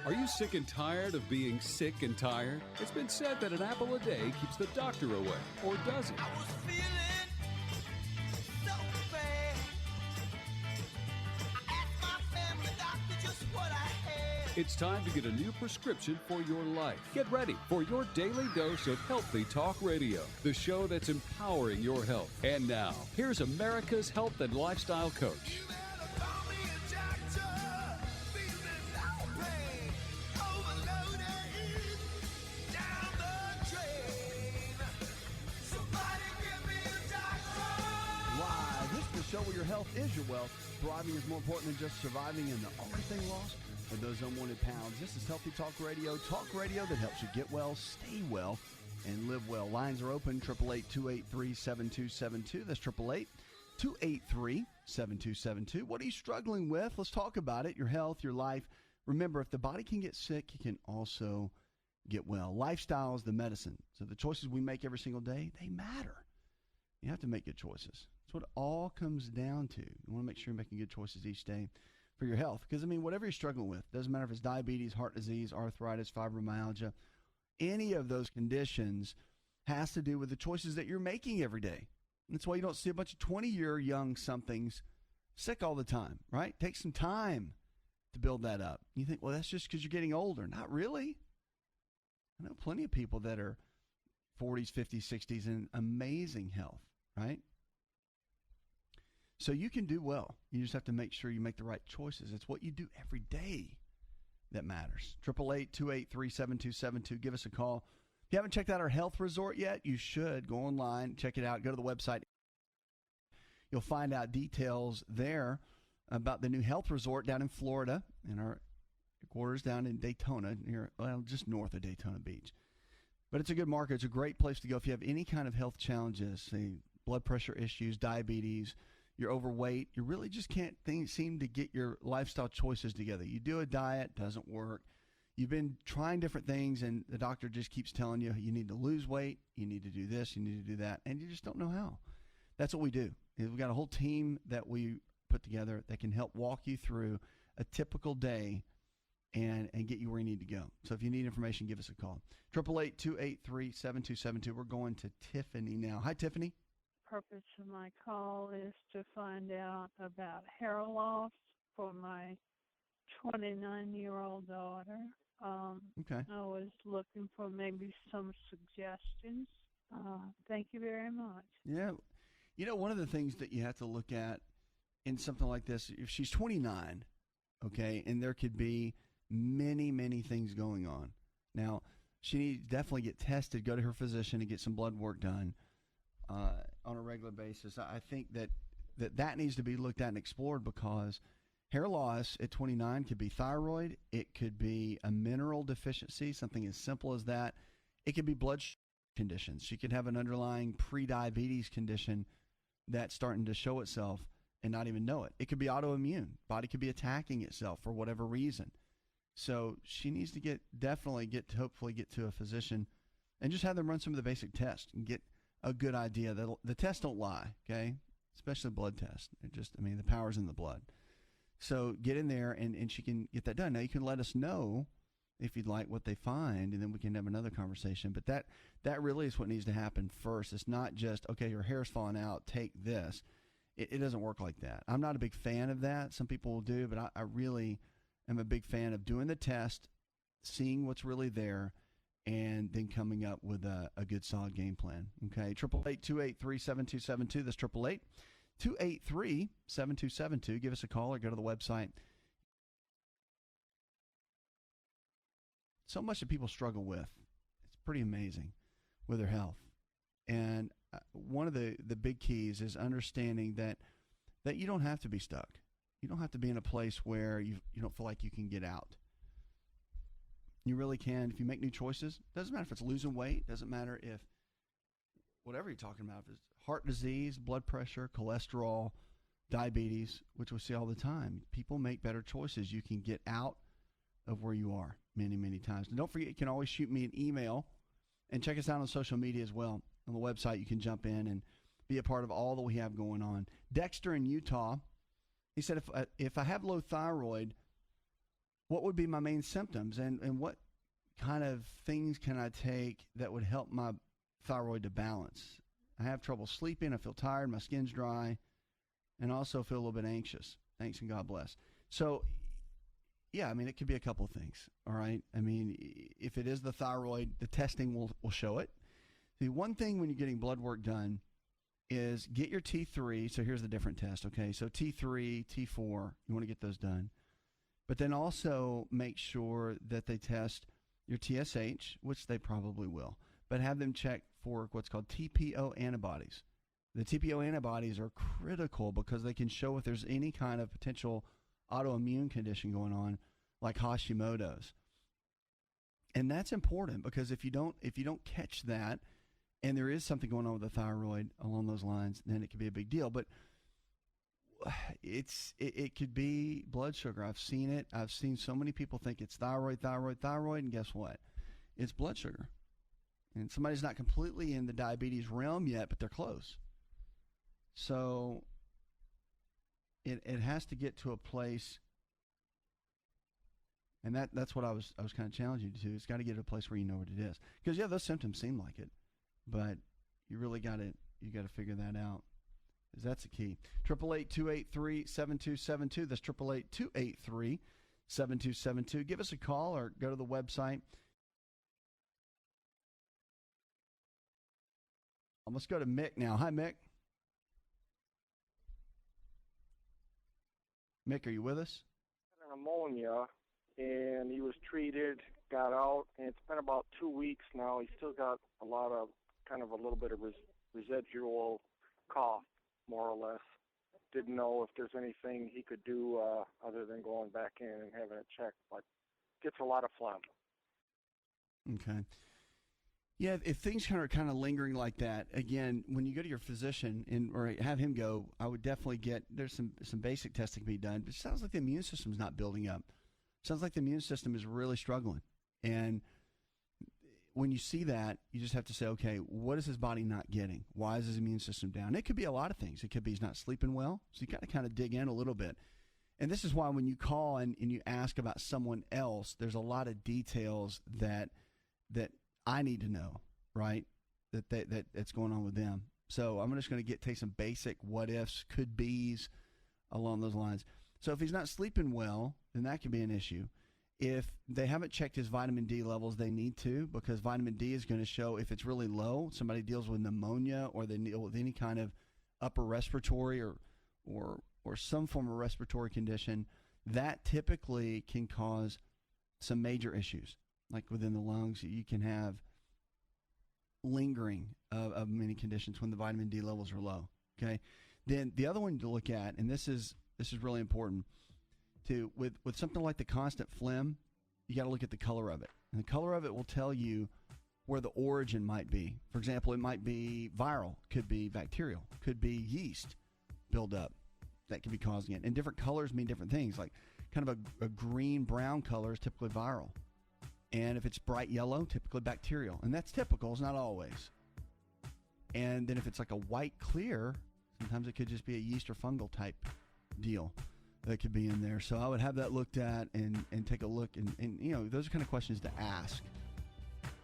Are you sick and tired of being sick and tired? It's been said that an apple a day keeps the doctor away, or does it? I was feeling so bad. I asked my family doctor just what I had. It's time to get a new prescription for your life. Get ready for your daily dose of Healthy Talk Radio, the show that's empowering your health. And now, here's America's health and lifestyle coach. Show where your health is your wealth. Thriving is more important than just surviving, and the only thing lost are those unwanted pounds. This is Healthy Talk Radio that helps you get well, stay well, and live well. Lines are open, 888-283-7272. That's 888-283-7272. What are you struggling with? Let's talk about it, your health, your life. Remember, if the body can get sick, it can also get well. Lifestyle is the medicine. So the choices we make every single day, they matter. You have to make good choices. That's what it all comes down to. You want to make sure you're making good choices each day for your health. Because, whatever you're struggling with, doesn't matter if it's diabetes, heart disease, arthritis, fibromyalgia, any of those conditions has to do with the choices that you're making every day. And that's why you don't see a bunch of 20-year young somethings sick all the time, right? Take some time to build that up. You think, well, that's just because you're getting older. Not really. I know plenty of people that are 40s, 50s, 60s in amazing health, right? So you can do well. You just have to make sure you make the right choices. It's what you do every day that matters. 888-283-7272. Give us a call. If you haven't checked out our health resort yet, you should. Go online, check it out. Go to the website. You'll find out details there about the new health resort down in Florida and our quarters down in Daytona, just north of Daytona Beach. But it's a good market. It's a great place to go if you have any kind of health challenges, say blood pressure issues, diabetes, you're overweight, you really just can't seem to get your lifestyle choices together. You do a diet, doesn't work. You've been trying different things, and the doctor just keeps telling you, you need to lose weight, you need to do this, you need to do that, and you just don't know how. That's what we do. We've got a whole team that we put together that can help walk you through a typical day and get you where you need to go. So if you need information, give us a call. 888-283-7272. We're going to Tiffany now. Hi, Tiffany. Purpose of my call is to find out about hair loss for my 29-year-old daughter. Okay. I was looking for maybe some suggestions. Thank you very much. Yeah. One of the things that you have to look at in something like this, if she's 29, okay, and there could be many, many things going on. Now, she needs to definitely get tested, go to her physician and get some blood work done on a regular basis. I think that needs to be looked at and explored, because hair loss at 29 could be thyroid. It could be a mineral deficiency, something as simple as that. It could be blood conditions. She could have an underlying pre-diabetes condition that's starting to show itself and not even know it. It could be autoimmune. Body could be attacking itself for whatever reason. So she needs to hopefully get to a physician and just have them run some of the basic tests and get a good idea. The tests don't lie, okay? Especially blood tests. The power's in the blood. So get in there and she can get that done. Now you can let us know if you'd like what they find, and then we can have another conversation. But that really is what needs to happen first. It's not just, okay, your hair's falling out, take this. It doesn't work like that. I'm not a big fan of that. Some people will do, but I really am a big fan of doing the test, seeing what's really there, and then coming up with a good solid game plan. Okay, 888-283-7272. That's 888-283-7272. Give us a call or go to the website. So much that people struggle with. It's pretty amazing with their health. And one of the big keys is understanding that you don't have to be stuck. You don't have to be in a place where you don't feel like you can get out. You really can. If you make new choices, doesn't matter if it's losing weight, doesn't matter if whatever you're talking about, if it's heart disease, blood pressure, cholesterol, diabetes, which we see all the time. People make better choices. You can get out of where you are many, many times. And don't forget, you can always shoot me an email and check us out on social media as well. On the website, you can jump in and be a part of all that we have going on. Dexter in Utah, he said, if I have low thyroid, what would be my main symptoms and what kind of things can I take that would help my thyroid to balance? I have trouble sleeping. I feel tired. My skin's dry, and also feel a little bit anxious. Thanks and God bless. So, yeah, I mean, it could be a couple of things, all right? I mean, if it is the thyroid, the testing will show it. The one thing when you're getting blood work done is get your T3. So here's the different test, okay? So T3, T4, you want to get those done. But then also make sure that they test your TSH, which they probably will, but have them check for what's called TPO antibodies. The TPO antibodies are critical because they can show if there's any kind of potential autoimmune condition going on, like Hashimoto's. And that's important because if you don't catch that, and there is something going on with the thyroid along those lines, then it could be a big deal. But it could be blood sugar. I've seen it. I've seen so many people think it's thyroid, and guess what? It's blood sugar. And somebody's not completely in the diabetes realm yet, but they're close. So it has to get to a place, and that's what I was kind of challenging you to. It's got to get to a place where you know what it is. Because yeah, those symptoms seem like it, but you really got to figure that out. Because that's the key. 888-283-7272. That's 888-283-7272. Give us a call or go to the website. Let's go to Mick now. Hi, Mick. Mick, are you with us? Pneumonia, and he was treated, got out, and it's been about 2 weeks now. He's still got a little bit of residual cough, more or less. Didn't know if there's anything he could do other than going back in and having it checked, but gets a lot of phlegm. Okay. Yeah, if things are kind of lingering like that, again, when you go to your physician or have him go, I would definitely there's some basic testing to be done. But it sounds like the immune system's not building up. Sounds like the immune system is really struggling. And when you see that, you just have to say, okay, what is his body not getting? Why is his immune system down? It could be a lot of things. It could be he's not sleeping well. So you got to kind of dig in a little bit. And this is why when you call and you ask about someone else, there's a lot of details that I need to know, right? That's going on with them. So I'm just going to take some basic what ifs, could be's along those lines. So if he's not sleeping well, then that could be an issue. If they haven't checked his vitamin D levels, they need to, because vitamin D is going to show if it's really low, somebody deals with pneumonia or they deal with any kind of upper respiratory or some form of respiratory condition, that typically can cause some major issues. Like within the lungs, you can have lingering of many conditions when the vitamin D levels are low. Okay, then the other one to look at, and this is really important, with something like the constant phlegm, you got to look at the color of it, and the color of it will tell you where the origin might be. For example, it might be viral, could be bacterial, could be yeast buildup that could be causing it. And different colors mean different things. Like kind of a green-brown color is typically viral. And if it's bright yellow, typically bacterial. And that's typical, it's not always. And then if it's like a white clear, sometimes it could just be a yeast or fungal type deal that could be in there. So I would have that looked at and take a look. And you know, those are kind of questions to ask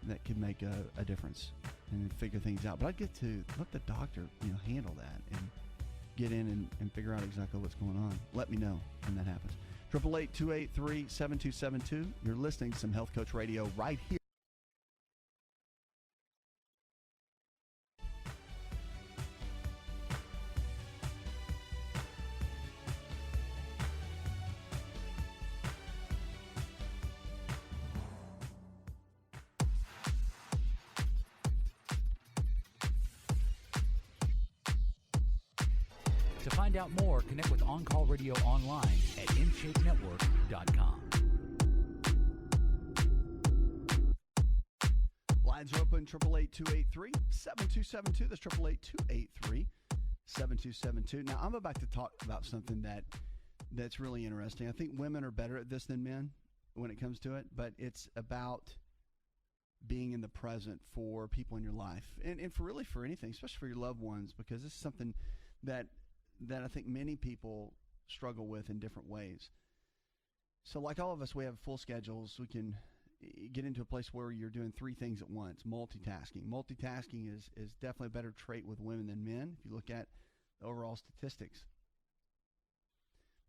that could make a difference and figure things out. But I'd let the doctor, handle that and get in and figure out exactly what's going on. Let me know when that happens. 888-283-7272. You're listening to some Health Coach Radio right here. To find out more, connect with On Call Radio online at InShapeNetwork.com. Lines are open, 888-283-7272. That's 888-283-7272. Now, I'm about to talk about something that's really interesting. I think women are better at this than men when it comes to it, but it's about being in the present for people in your life and for anything, especially for your loved ones, because this is something that I think many people struggle with in different ways. So like all of us, we have full schedules. We can get into a place where you're doing three things at once, multitasking. Multitasking is definitely a better trait with women than men if you look at the overall statistics.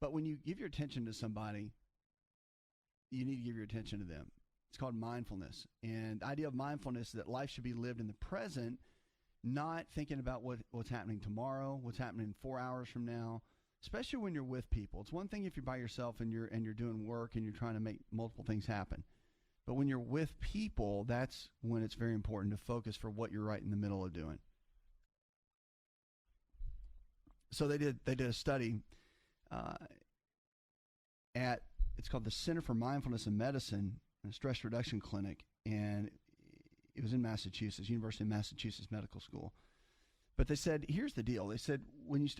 But when you give your attention to somebody, you need to give your attention to them. It's called mindfulness. And the idea of mindfulness is that life should be lived in the present, not thinking about what's happening tomorrow, what's happening 4 hours from now, especially when you're with people. It's one thing if you're by yourself and you're doing work and you're trying to make multiple things happen. But when you're with people, that's when it's very important to focus for what you're right in the middle of doing. So they did a study it's called the Center for Mindfulness in Medicine, a stress reduction clinic, and it was in Massachusetts, University of Massachusetts Medical School. But they said, here's the deal. They said,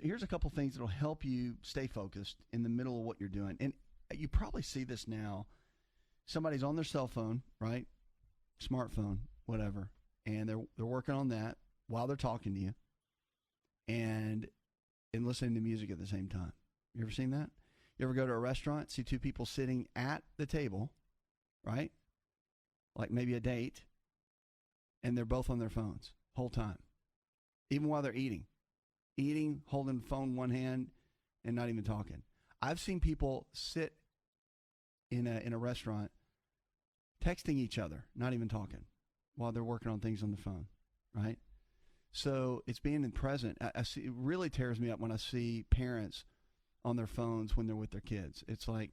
here's a couple things that'll help you stay focused in the middle of what you're doing. And you probably see this now. Somebody's on their cell phone, right? Smartphone, whatever. And they're working on that while they're talking to you and listening to music at the same time. You ever seen that? You ever go to a restaurant, see two people sitting at the table, right? Like maybe a date, and they're both on their phones whole time, even while they're eating, holding the phone in one hand and not even talking. I've seen people sit in a restaurant texting each other, not even talking, while they're working on things on the phone, right? So it's being in present. I see, it really tears me up when I see parents on their phones when they're with their kids. It's like,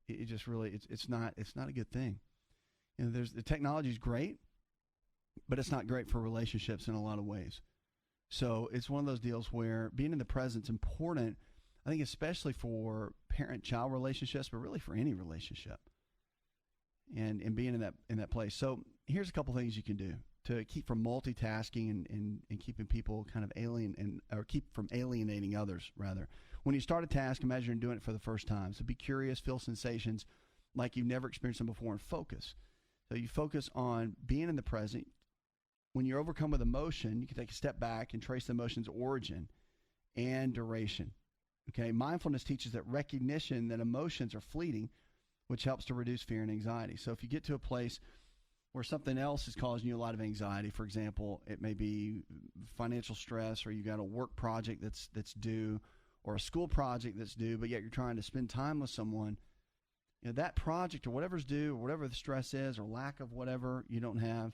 it just really, it's not a good thing. You know, the technology is great, but it's not great for relationships in a lot of ways. So it's one of those deals where being in the present is important, I think, especially for parent-child relationships, but really for any relationship, and being in that place. So here's a couple things you can do to keep from multitasking and keeping people kind of or keep from alienating others, rather. When you start a task, imagine you're doing it for the first time. So be curious, feel sensations like you've never experienced them before, and focus. So you focus on being in the present. When you're overcome with emotion, you can take a step back and trace the emotion's origin and duration. Okay, mindfulness teaches that recognition that emotions are fleeting, which helps to reduce fear and anxiety. So if you get to a place where something else is causing you a lot of anxiety, for example, it may be financial stress, or you got a work project that's due, or a school project that's due, but yet you're trying to spend time with someone, you know, that project or whatever's due, or whatever the stress is, or lack of whatever you don't have,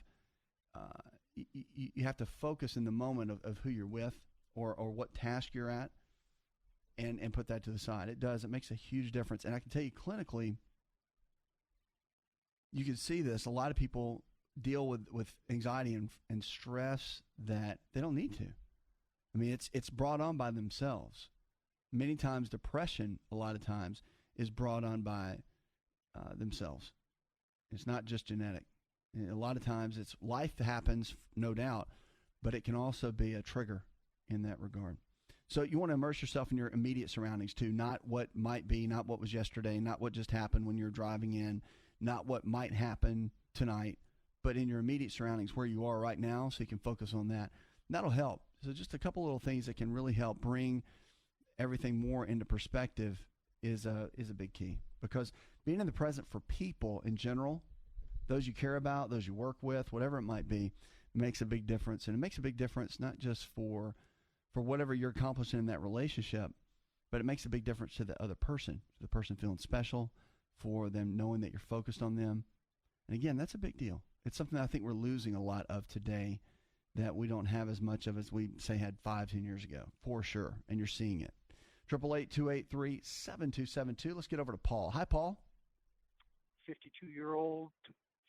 you have to focus in the moment of who you're with, or what task you're at, and put that to the side. It makes a huge difference. And I can tell you clinically, you can see this. A lot of people deal with anxiety and stress that they don't need to. I mean, it's brought on by themselves. Many times depression, a lot of times, is brought on by themselves. It's not just genetic. And a lot of times it's life happens, no doubt, but it can also be a trigger in that regard. So you want to immerse yourself in your immediate surroundings too, not what might be, not what was yesterday, not what just happened when you're driving in, not what might happen tonight, but in your immediate surroundings where you are right now, so you can focus on that. And that'll help. So just a couple little things that can really help bring everything more into perspective is a big key, because being in the present for people in general, those you care about, those you work with, whatever it might be, makes a big difference. And it makes a big difference not just for whatever you're accomplishing in that relationship, but it makes a big difference to the other person, the person feeling special, for them knowing that you're focused on them. And again, that's a big deal. It's something I think we're losing a lot of today, that we don't have as much of as we, say, had 5-10 years ago, for sure. And you're seeing it. 888-283-7272. Let's get over to Paul. Hi, Paul. 52-year-old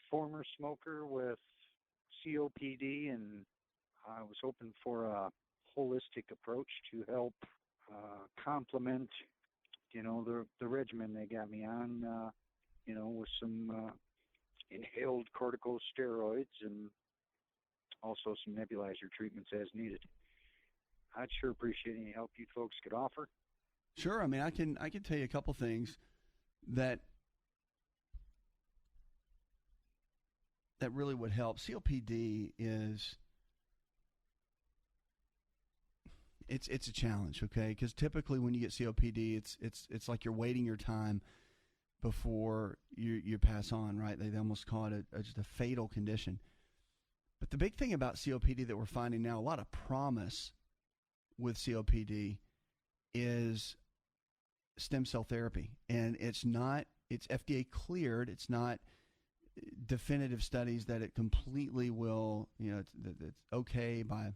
former smoker with COPD, and I was hoping for a holistic approach to help complement, the regimen they got me on, with some inhaled corticosteroids and also some nebulizer treatments as needed. I'd sure appreciate any help you folks could offer. Sure. I mean, I can tell you a couple things that really would help. COPD is it's a challenge, okay? Because typically when you get COPD, it's like you're waiting your time before you pass on, right? They almost call it just a fatal condition. But the big thing about COPD that we're finding now, a lot of promise with COPD, is stem cell therapy. And it's FDA cleared. It's not definitive studies that it completely will, it's okay by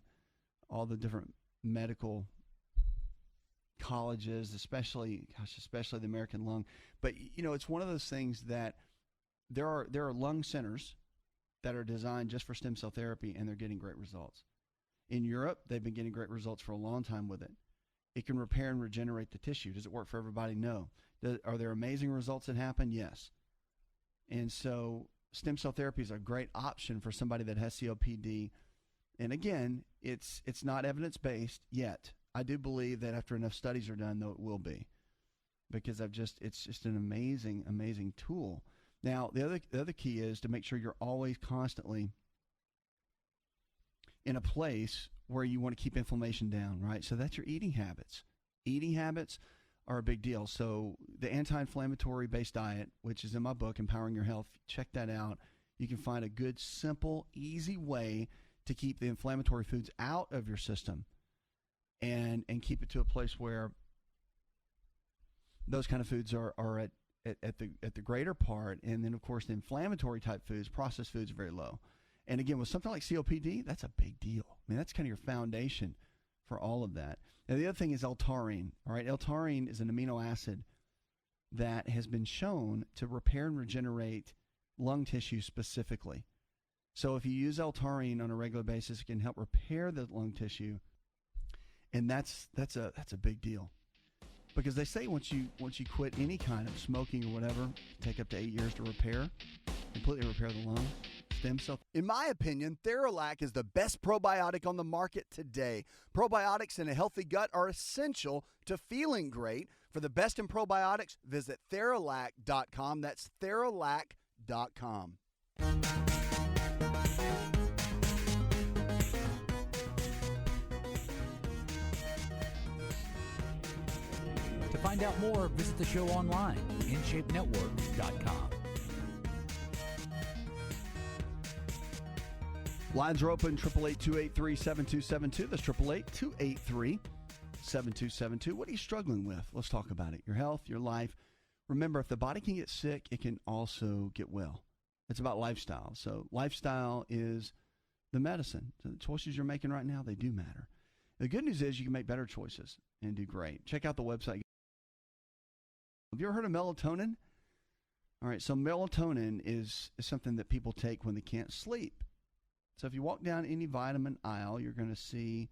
all the different medical colleges, especially the American Lung. But, it's one of those things that there are lung centers that are designed just for stem cell therapy, and they're getting great results. In Europe, they've been getting great results for a long time with it. It can repair and regenerate the tissue. Does it work for everybody? No. Are there amazing results that happen? Yes. And so stem cell therapy is a great option for somebody that has COPD. And again, it's not evidence-based yet. I do believe that after enough studies are done, though, it will be, because it's just an amazing, amazing tool. Now, the other key is to make sure you're always constantly in a place where you want to keep inflammation down, right? So that's your eating habits. Eating habits are a big deal. So the anti-inflammatory based diet, which is in my book, Empowering Your Health, check that out. You can find a good, simple, easy way to keep the inflammatory foods out of your system and keep it to a place where those kind of foods are at the greater part. And then, of course, the inflammatory type foods, processed foods, are very low. And again, with something like COPD, that's a big deal. I mean, that's kind of your foundation for all of that. Now, the other thing is L-taurine. All right, L-taurine is an amino acid that has been shown to repair and regenerate lung tissue specifically. So if you use L-taurine on a regular basis, it can help repair the lung tissue, and that's a big deal. Because they say once you quit any kind of smoking or whatever, it can take up to 8 years to completely repair the lungs. Stem cell. In my opinion, Theralac is the best probiotic on the market today. Probiotics in a healthy gut are essential to feeling great. For the best in probiotics, visit Theralac.com. That's Theralac.com. To find out more, visit the show online, InShapeNetwork.com. Lines are open, 888-283-7272. That's 888-283-7272. What are you struggling with? Let's talk about it. Your health, your life. Remember, if the body can get sick, it can also get well. It's about lifestyle. So lifestyle is the medicine. So the choices you're making right now, they do matter. The good news is you can make better choices and do great. Check out the website. Have you ever heard of melatonin? All right, so melatonin is something that people take when they can't sleep. So if you walk down any vitamin aisle, you're going to see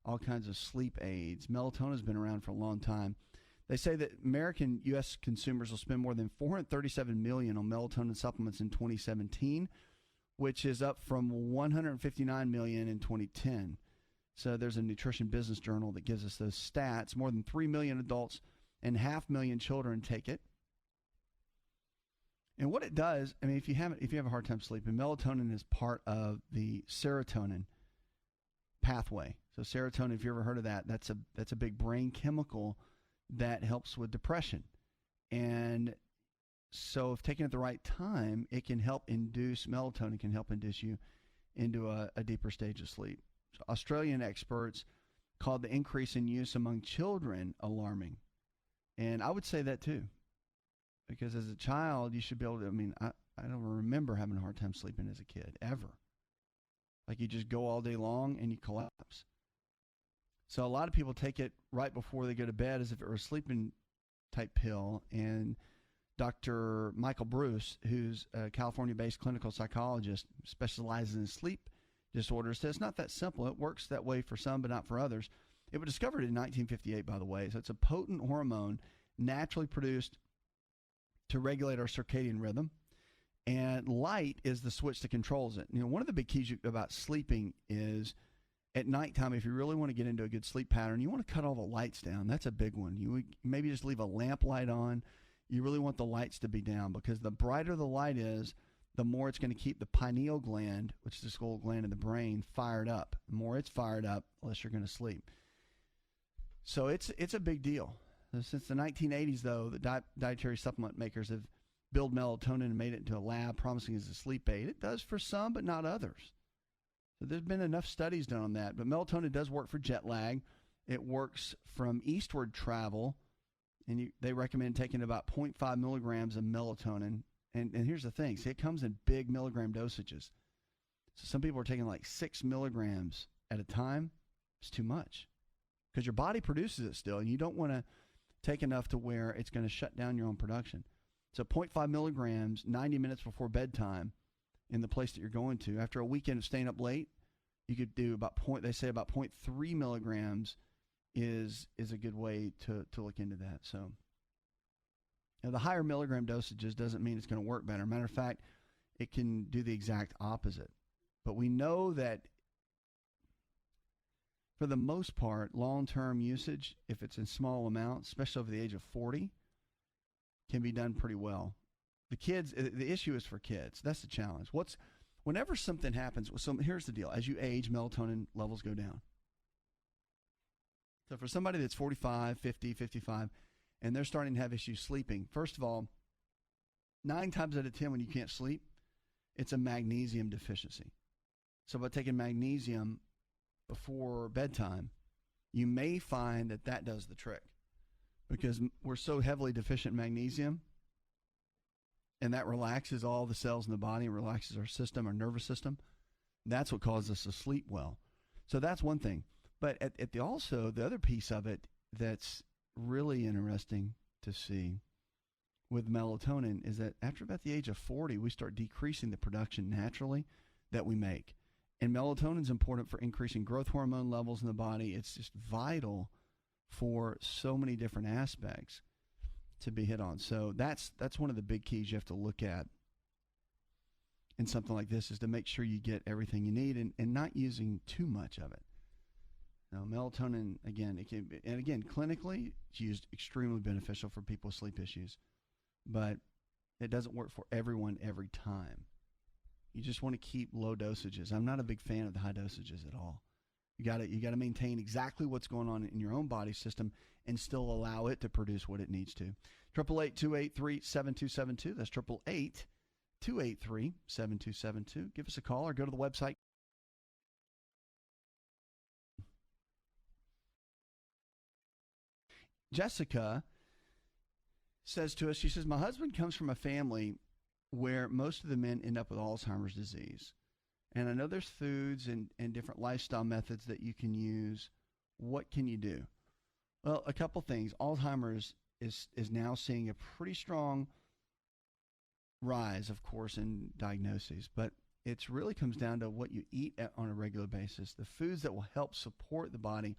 all kinds of sleep aids. Melatonin has been around for a long time. They say that American U.S. consumers will spend more than $437 million on melatonin supplements in 2017, which is up from $159 million in 2010. So there's a Nutrition Business Journal that gives us those stats. More than 3 million adults and 500,000 children take it. And what it does, I mean, if you have a hard time sleeping, melatonin is part of the serotonin pathway. So serotonin, if you ever heard of that, that's a big brain chemical that helps with depression. And so if taken at the right time, it can help induce, melatonin can help induce you into a deeper stage of sleep. So Australian experts called the increase in use among children alarming. And I would say that too. Because as a child, you should be able to, I don't remember having a hard time sleeping as a kid, ever. Like you just go all day long and you collapse. So a lot of people take it right before they go to bed as if it were a sleeping type pill. And Dr. Michael Bruce, who's a California-based clinical psychologist, specializes in sleep disorders, says it's not that simple. It works that way for some, but not for others. It was discovered in 1958, by the way. So it's a potent hormone naturally produced to regulate our circadian rhythm, and light is the switch that controls it. One of the big keys about sleeping is at nighttime, if you really want to get into a good sleep pattern, you want to cut all the lights down. That's a big one. You would maybe just leave a lamp light on. You really want the lights to be down, because the brighter the light is, the more it's going to keep the pineal gland, which is the skull gland in the brain, fired up. The more it's fired up, the less you're going to sleep. So it's a big deal. Since the 1980s, though, the dietary supplement makers have build melatonin and made it into a lab promising as a sleep aid. It does for some, but not others. So there's been enough studies done on that. But melatonin does work for jet lag. It works from eastward travel, and they recommend taking about 0.5 milligrams of melatonin. And here's the thing. See, it comes in big milligram dosages. So some people are taking like 6 milligrams at a time. It's too much because your body produces it still, and you don't want to take enough to where it's going to shut down your own production. So 0.5 milligrams 90 minutes before bedtime in the place that you're going to. After a weekend of staying up late, you could do about 0.3 milligrams is a good way to look into that. So the higher milligram dosages doesn't mean it's going to work better. Matter of fact, it can do the exact opposite. But we know that for the most part, long-term usage, if it's in small amounts, especially over the age of 40, can be done pretty well. The issue is for kids. That's the challenge. Whenever something happens, so here's the deal. As you age, melatonin levels go down. So for somebody that's 45, 50, 55, and they're starting to have issues sleeping, first of all, 9 times out of 10 when you can't sleep, it's a magnesium deficiency. So by taking magnesium before bedtime, you may find that does the trick because we're so heavily deficient in magnesium, and that relaxes all the cells in the body and relaxes our system, our nervous system. That's what causes us to sleep well. So that's one thing. But also the other piece of it that's really interesting to see with melatonin is that after about the age of 40, we start decreasing the production naturally that we make. And melatonin is important for increasing growth hormone levels in the body. It's just vital for so many different aspects to be hit on. So that's one of the big keys you have to look at in something like this is to make sure you get everything you need and not using too much of it. Now, melatonin, again, clinically, it's used extremely beneficial for people with sleep issues, but it doesn't work for everyone every time. You just want to keep low dosages. I'm not a big fan of the high dosages at all. You got to maintain exactly what's going on in your own body system and still allow it to produce what it needs to. 888-283-7272. That's 888-283-7272. Give us a call or go to the website. Jessica says to us, she says, my husband comes from a family where most of the men end up with Alzheimer's disease. And I know there's foods and different lifestyle methods that you can use. What can you do? Well, a couple things. Alzheimer's is now seeing a pretty strong rise, of course, in diagnoses, but it really comes down to what you eat on a regular basis. The foods that will help support the body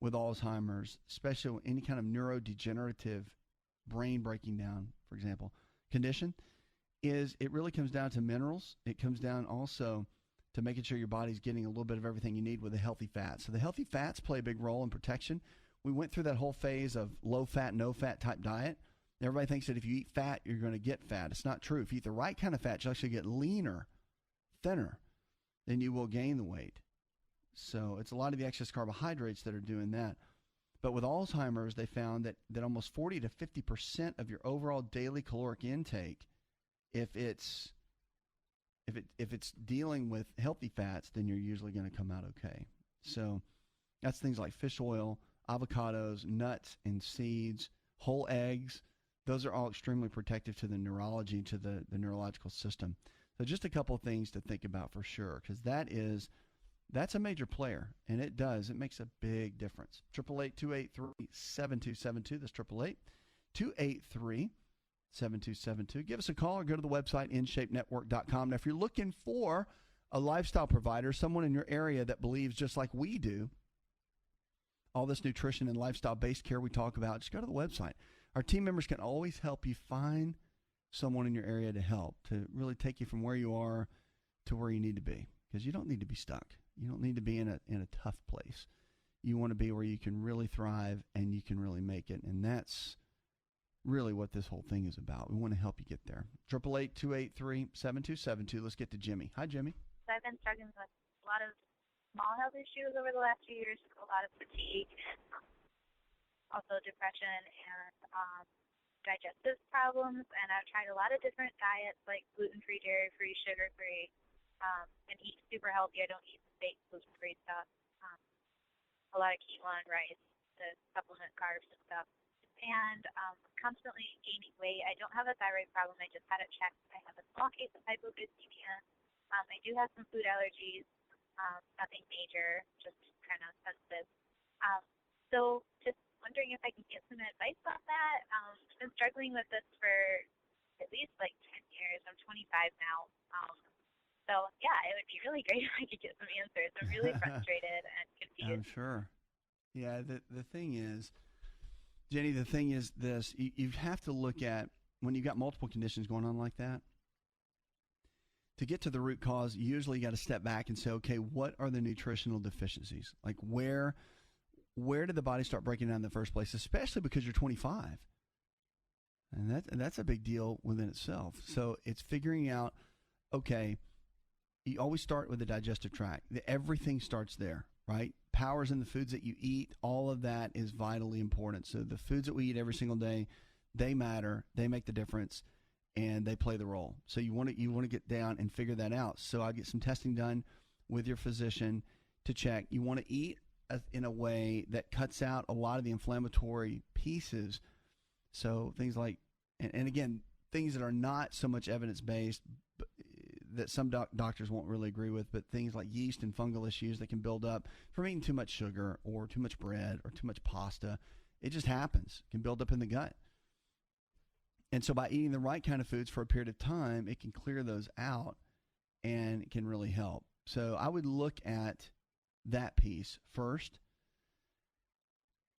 with Alzheimer's, especially any kind of neurodegenerative brain breaking down, for example, condition, is it really comes down to minerals. It comes down also to making sure your body's getting a little bit of everything you need with a healthy fat. So the healthy fats play a big role in protection. We went through that whole phase of low fat, no fat type diet. Everybody thinks that if you eat fat, you're going to get fat. It's not true. If you eat the right kind of fat, you actually get leaner, thinner, then you will gain the weight. So it's a lot of the excess carbohydrates that are doing that. But with Alzheimer's, they found that almost 40 to 50% of your overall daily caloric intake, if it's dealing with healthy fats, then you're usually going to come out okay. So that's things like fish oil, avocados, nuts and seeds, whole eggs. Those are all extremely protective to the neurology, to the neurological system. So just a couple of things to think about for sure, because that's a major player, and it makes a big difference. 888-283-7272. That's 888-283-7272. Give us a call or go to the website, InShapeNetwork.com. Now, if you're looking for a lifestyle provider, someone in your area that believes just like we do, all this nutrition and lifestyle-based care we talk about, just go to the website. Our team members can always help you find someone in your area to help, to really take you from where you are to where you need to be, because you don't need to be stuck. You don't need to be in a tough place. You want to be where you can really thrive and you can really make it, and that's really what this whole thing is about. We want to help you get there. 888-283-7272. Let's get to Jimmy. Hi, Jimmy. I've been struggling with a lot of small health issues over the last few years, a lot of fatigue, also depression, and digestive problems, and I've tried a lot of different diets, like gluten-free, dairy-free, sugar-free, and eat super healthy. I don't eat the fake gluten-free stuff. A lot of quinoa and rice to supplement carbs and stuff. And constantly gaining weight. I don't have a thyroid problem. I just had it checked. I have a small case of hypoglycemia. I do have some food allergies. Nothing major, just kind of sensitive. So just wondering if I can get some advice on that. I've been struggling with this for at least like 10 years. I'm 25 now. So, yeah, it would be really great if I could get some answers. I'm really frustrated and confused. I'm sure. Yeah, the thing is, Jenny, the thing is this. You have to look at, when you've got multiple conditions going on like that, to get to the root cause, usually you got to step back and say, okay, what are the nutritional deficiencies? Like where did the body start breaking down in the first place, especially because you're 25? And that's a big deal within itself. So it's figuring out, okay, you always start with the digestive tract. Everything starts there, right? Powers in the foods that you eat, all of that is vitally important. So the foods that we eat every single day, they matter, they make the difference, and they play the role. So you want to get down and figure that out. So I get some testing done with your physician to check. You want to eat in a way that cuts out a lot of the inflammatory pieces. So things like, and again, things that are not so much evidence-based, that some doctors won't really agree with, but things like yeast and fungal issues that can build up from eating too much sugar or too much bread or too much pasta. It just happens. It can build up in the gut. And so by eating the right kind of foods for a period of time, it can clear those out and it can really help. So I would look at that piece first.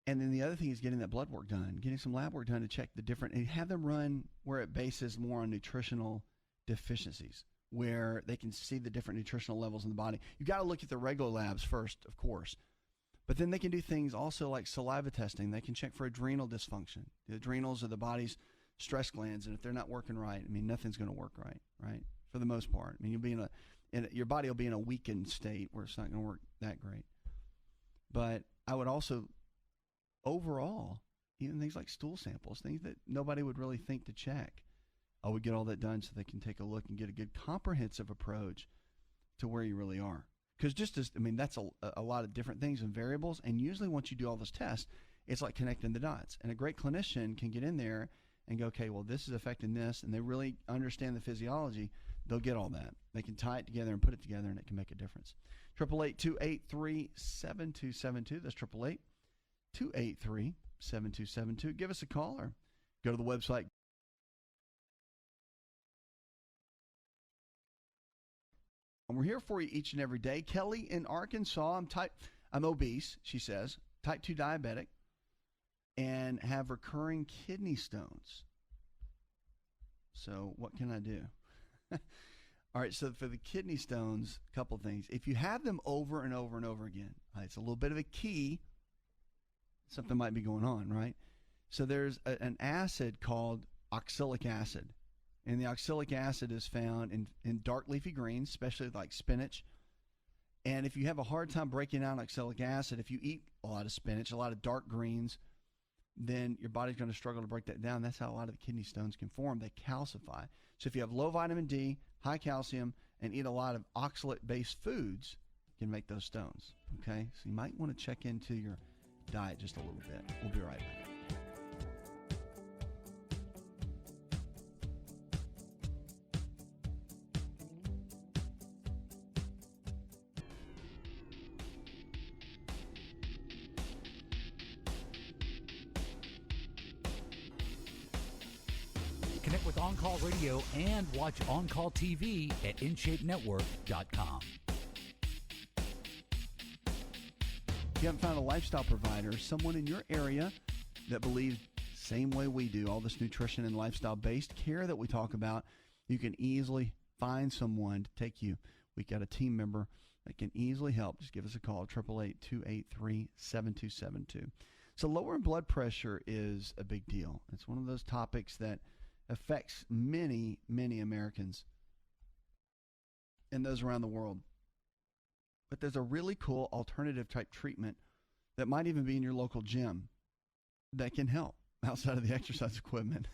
And then the other thing is getting that blood work done, getting some lab work done to check the different, and have them run where it bases more on nutritional deficiencies, where they can see the different nutritional levels in the body. You've got to look at the regular labs first, of course. But then they can do things also like saliva testing. They can check for adrenal dysfunction. The adrenals are the body's stress glands, and if they're not working right, I mean, nothing's going to work right? For the most part. I mean, you'll be your body will be in a weakened state where it's not going to work that great. But I would also, overall, even things like stool samples, things that nobody would really think to check, I would get all that done so they can take a look and get a good comprehensive approach to where you really are. Because that's a lot of different things and variables. And usually once you do all those tests, it's like connecting the dots. And a great clinician can get in there and go, okay, well, this is affecting this. And they really understand the physiology. They'll get all that. They can tie it together and put it together, and it can make a difference. 888-283-7272. That's 888-283-7272. Give us a call or go to the website. And we're here for you each and every day. Kelly in Arkansas, I'm obese, she says, type 2 diabetic, and have recurring kidney stones. So what can I do? All right, so for the kidney stones, a couple things. If you have them over and over and over again, it's a little bit of a key. Something might be going on, right? So there's an acid called oxalic acid. And the oxalic acid is found in dark leafy greens, especially like spinach. And if you have a hard time breaking down oxalic acid, if you eat a lot of spinach, a lot of dark greens, then your body's going to struggle to break that down. That's how a lot of the kidney stones can form. They calcify. So if you have low vitamin D, high calcium, and eat a lot of oxalate-based foods, you can make those stones. Okay? So you might want to check into your diet just a little bit. We'll be right back. Connect with On Call Radio and watch On Call TV at InShapeNetwork.com. If you haven't found a lifestyle provider, someone in your area that believes same way we do, all this nutrition and lifestyle-based care that we talk about, you can easily find someone to take you. We got a team member that can easily help. Just give us a call, 888-283-7272. So lowering blood pressure is a big deal. It's one of those topics that affects many, many Americans and those around the world. But there's a really cool alternative type treatment that might even be in your local gym that can help. outside of the exercise equipment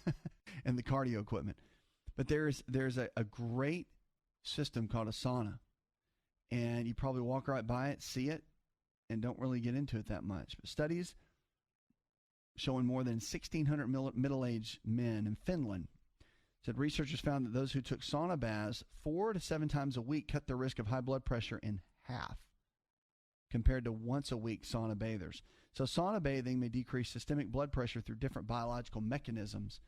and the cardio equipment. But there's a great system called a sauna, and you probably walk right by it, see it, and don't really get into it that much. But studies showing more than 1,600 middle-aged men in Finland said researchers found that those who took sauna baths 4 to 7 times a week cut their risk of high blood pressure in half compared to once-a-week sauna bathers. So sauna bathing may decrease systemic blood pressure through different biological mechanisms.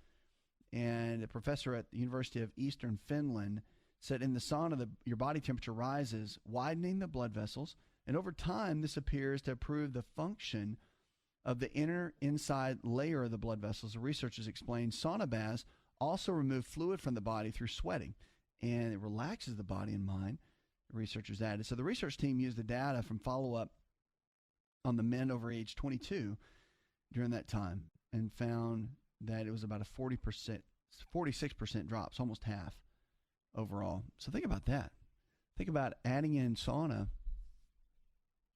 And a professor at the University of Eastern Finland said in the sauna, your body temperature rises, widening the blood vessels. And over time, this appears to improve the function of the inside layer of the blood vessels. The researchers explained sauna baths also remove fluid from the body through sweating, and it relaxes the body and mind, the researchers added. So the research team used the data from follow-up on the men over age 22 during that time and found that it was about a 46% drop, so almost half overall. So think about that. Think about adding in sauna.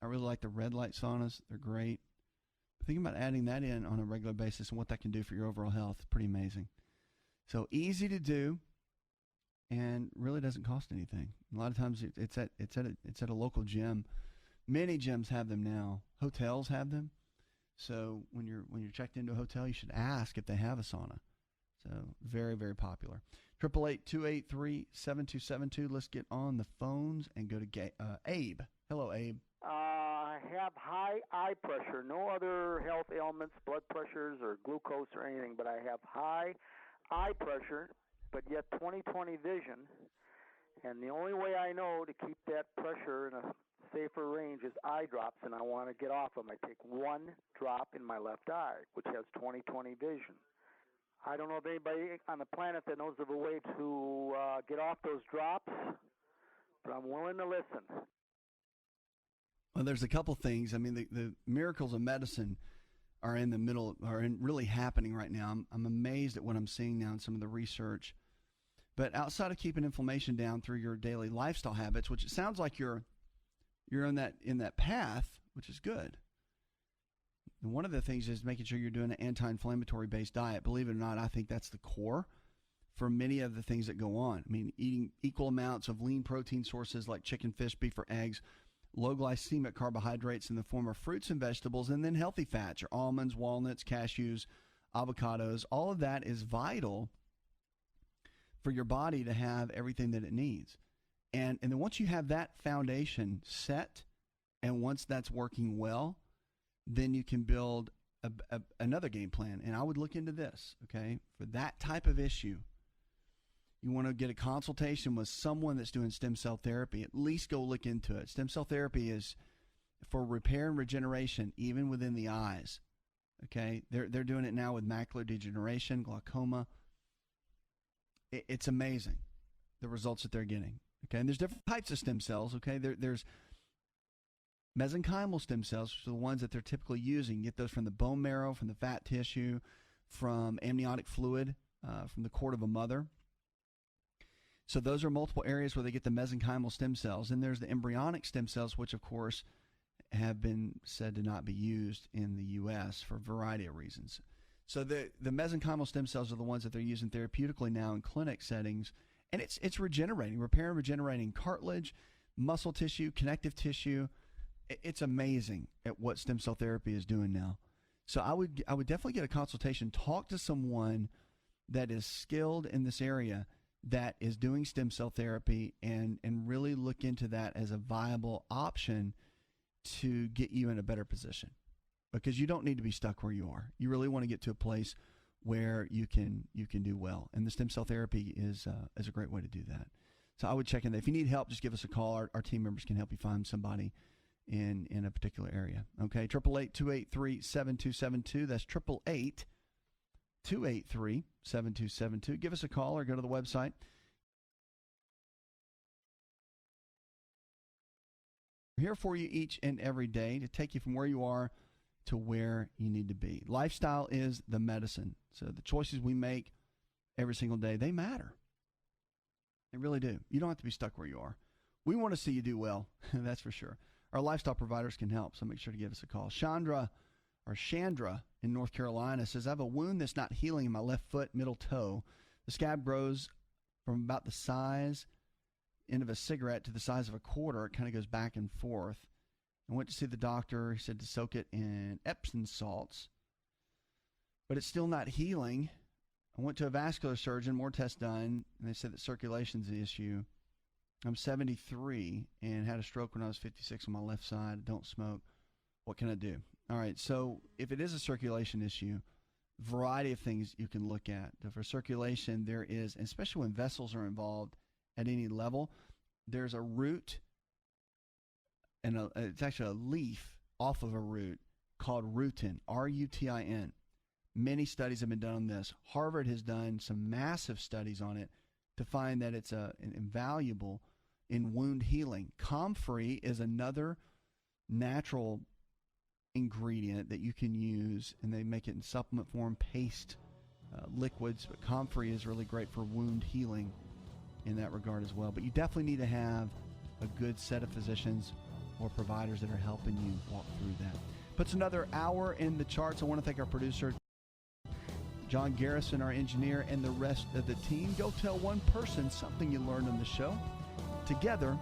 I really like the red light saunas. They're great. Think about adding that in on a regular basis and what that can do for your overall health. It's pretty amazing. So easy to do and really doesn't cost anything. A lot of times it's at a local gym. Many gyms have them now. Hotels have them. So when you're checked into a hotel, you should ask if they have a sauna. So very, very popular. 888-283-7272. Let's get on the phones and go to Abe. Hello, Abe. I have high eye pressure, no other health ailments, blood pressures or glucose or anything, but I have high eye pressure, but yet 20/20 vision. And the only way I know to keep that pressure in a safer range is eye drops, and I want to get off them. I take one drop in my left eye, which has 20/20 vision. I don't know if anybody on the planet that knows of a way to get off those drops, but I'm willing to listen. Well, there's a couple things. I mean, the miracles of medicine are really happening right now. I'm amazed at what I'm seeing now in some of the research. But outside of keeping inflammation down through your daily lifestyle habits, which it sounds like you're in that path, which is good. And one of the things is making sure you're doing an anti-inflammatory based diet. Believe it or not, I think that's the core for many of the things that go on. I mean, eating equal amounts of lean protein sources like chicken, fish, beef, or eggs, low glycemic carbohydrates in the form of fruits and vegetables, and then healthy fats, your almonds, walnuts, cashews, avocados. All of that is vital for your body to have everything that it needs. And then once you have that foundation set, and once that's working well, then you can build another game plan. And I would look into this, okay? For that type of issue, you want to get a consultation with someone that's doing stem cell therapy. At least go look into it. Stem cell therapy is for repair and regeneration, even within the eyes, okay? They're doing it now with macular degeneration, glaucoma. It's amazing, the results that they're getting. Okay, and there's different types of stem cells. Okay, there's mesenchymal stem cells, which are the ones that they're typically using. You get those from the bone marrow, from the fat tissue, from amniotic fluid, from the cord of a mother. So those are multiple areas where they get the mesenchymal stem cells. And there's the embryonic stem cells, which of course have been said to not be used in the U.S. for a variety of reasons. So the mesenchymal stem cells are the ones that they're using therapeutically now in clinic settings. And it's regenerating, repair and regenerating cartilage, muscle tissue, connective tissue. It's amazing at what stem cell therapy is doing now. So I would definitely get a consultation. Talk to someone that is skilled in this area that is doing stem cell therapy and really look into that as a viable option to get you in a better position, because you don't need to be stuck where you are. You really want to get to a place where you can do well. And the stem cell therapy is a great way to do that. So I would check in there. If you need help, just give us a call. Our team members can help you find somebody in a particular area. Okay, 888-283-7272. That's 888-283-7272. Give us a call or go to the website. We're here for you each and every day to take you from where you are to where you need to be. Lifestyle is the medicine. So the choices we make every single day, they matter. They really do. You don't have to be stuck where you are. We want to see you do well, that's for sure. Our lifestyle providers can help, so make sure to give us a call. Chandra or Chandra in North Carolina says, I have a wound that's not healing in my left foot, middle toe. The scab grows from about the size end of a cigarette to the size of a quarter. It kind of goes back and forth. I went to see the doctor. He said to soak it in Epsom salts, but it's still not healing. I went to a vascular surgeon, more tests done, and they said that circulation's the issue. I'm 73 and had a stroke when I was 56 on my left side. I don't smoke. What can I do? All right, so if it is a circulation issue, variety of things you can look at. For circulation, there is, and especially when vessels are involved at any level, there's a root, and it's actually a leaf off of a root called rutin, R-U-T-I-N. Many studies have been done on this. Harvard has done some massive studies on it to find that it's invaluable in wound healing. Comfrey is another natural ingredient that you can use, and they make it in supplement form, paste, liquids. But Comfrey is really great for wound healing in that regard as well. But you definitely need to have a good set of physicians or providers that are helping you walk through that. Puts another hour in the charts. I want to thank our producer, John Garrison, our engineer, and the rest of the team. Go tell one person something you learned on the show. Together,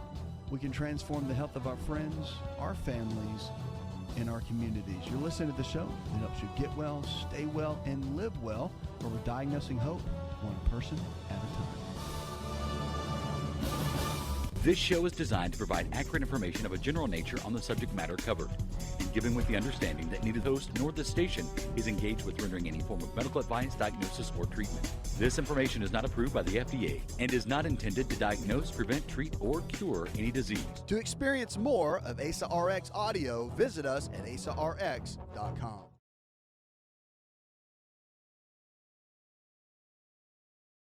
we can transform the health of our friends, our families, and our communities. You're listening to the show that helps you get well, stay well, and live well, where we're diagnosing hope one person at a time. This show is designed to provide accurate information of a general nature on the subject matter covered, and given with the understanding that neither the host nor the station is engaged with rendering any form of medical advice, diagnosis, or treatment. This information is not approved by the FDA and is not intended to diagnose, prevent, treat, or cure any disease. To experience more of Asa Rx audio, visit us at asarx.com.